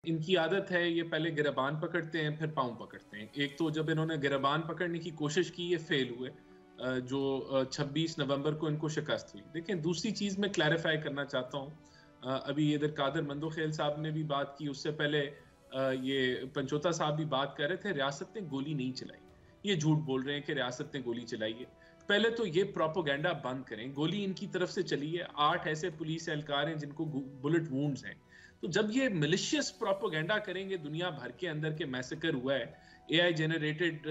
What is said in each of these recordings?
इनकी आदत है, ये पहले गिरबान पकड़ते हैं, फिर पाँव पकड़ते हैं। एक तो जब इन्होंने गिरबान पकड़ने की कोशिश की, ये फेल हुए, जो 26 नवंबर को इनको शिकस्त हुई। देखें, दूसरी चीज़ मैं क्लैरिफाई करना चाहता हूँ। अभी इधर कादर मंदोखेल साहब ने भी बात की, उससे पहले ये पंचोता साहब भी बात कर रहे थे, रियासत ने गोली नहीं चलाई। ये झूठ बोल रहे हैं कि रियासत ने गोली चलाई है। पहले तो ये प्रोपोगेंडा बंद करें। गोली इनकी तरफ से चली है। 8 ऐसे पुलिस एहलकार हैं जिनको बुलेट वुंड्स हैं। तो जब ये मिलिशियस प्रोपोगेंडा करेंगे, दुनिया भर के अंदर के मैसेकर हुआ है, एआई जनरेटेड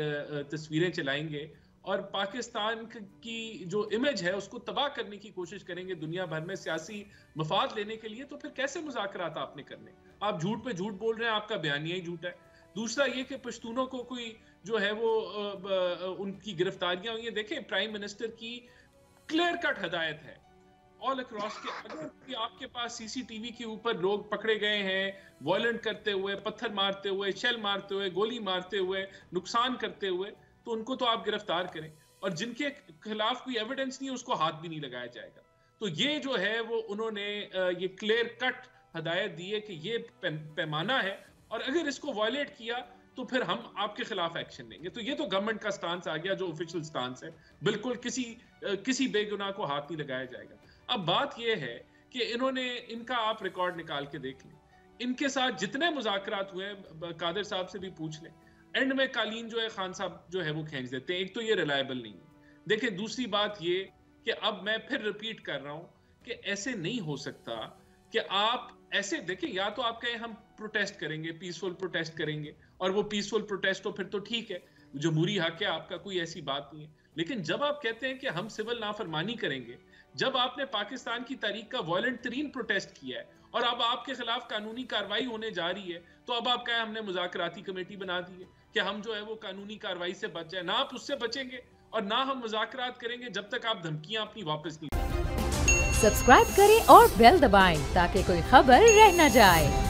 तस्वीरें चलाएंगे और पाकिस्तान की जो इमेज है उसको तबाह करने की कोशिश करेंगे दुनिया भर में सियासी मफाद लेने के लिए, तो फिर कैसे मुज़ाकरात आपने करने? आप झूठ पे झूठ बोल रहे हैं, आपका बयानिया ही झूठ है। दूसरा ये कि पश्तूनों को कोई जो है वो उनकी गिरफ्तारियां हुई हैं। देखें, प्राइम मिनिस्टर की क्लियर कट हदायत है ऑल अक्रॉस के, अगर आपके पास सीसीटीवी के ऊपर लोग पकड़े गए हैं वायलेंट करते हुए, पत्थर मारते हुए, शेल मारते हुए, गोली मारते हुए, नुकसान करते हुए, तो उनको तो आप गिरफ्तार करें, और जिनके खिलाफ कोई एविडेंस नहीं है उसको हाथ भी नहीं लगाया जाएगा। तो ये जो है वो उन्होंने ये क्लियर कट हदायत दी है कि ये पैमाना है, और अगर इसको वायलेट किया तो फिर हम आपके खिलाफ एक्शन लेंगे। तो ये तो गवर्नमेंट का स्टांस आ गया, जो ऑफिशियल स्टांस है। बिल्कुल किसी बेगुनाह को हाथ नहीं लगाया जाएगा। अब बात यह है कि इनका आप रिकॉर्ड निकाल के देख लें, इनके साथ जितने मुज़ाकरात हुए, कादर साहब से भी पूछ लें, एंड में कालीन जो है खान साहब जो है वो खींच देते हैं। एक तो ये रिलायबल नहीं है। देखिए, दूसरी बात ये कि अब मैं फिर रिपीट कर रहा हूं कि ऐसे नहीं हो सकता कि आप ऐसे देखें, या तो आप कहें हम प्रोटेस्ट करेंगे, पीसफुल प्रोटेस्ट करेंगे, और वो पीसफुल प्रोटेस्ट हो फिर तो ठीक है, जमहूरी हक है आपका, कोई ऐसी बात नहीं है। लेकिन जब आप कहते हैं कि हम सिविल नाफरमानी करेंगे, जब आपने पाकिस्तान की तारीख का वायलेंट तरीन प्रोटेस्ट किया है और अब आपके खिलाफ कानूनी कार्रवाई होने जा रही है, तो अब आप कहें हमने मुज़ाकराती कमेटी बना दी है कि हम जो है वो कानूनी कार्रवाई से बच जाए। ना आप उससे बचेंगे और ना हम मुज़ाकरात करेंगे जब तक आप धमकियां अपनी वापस नहीं। सब्सक्राइब करें और बेल दबाएं ताकि कोई खबर रह न जाए।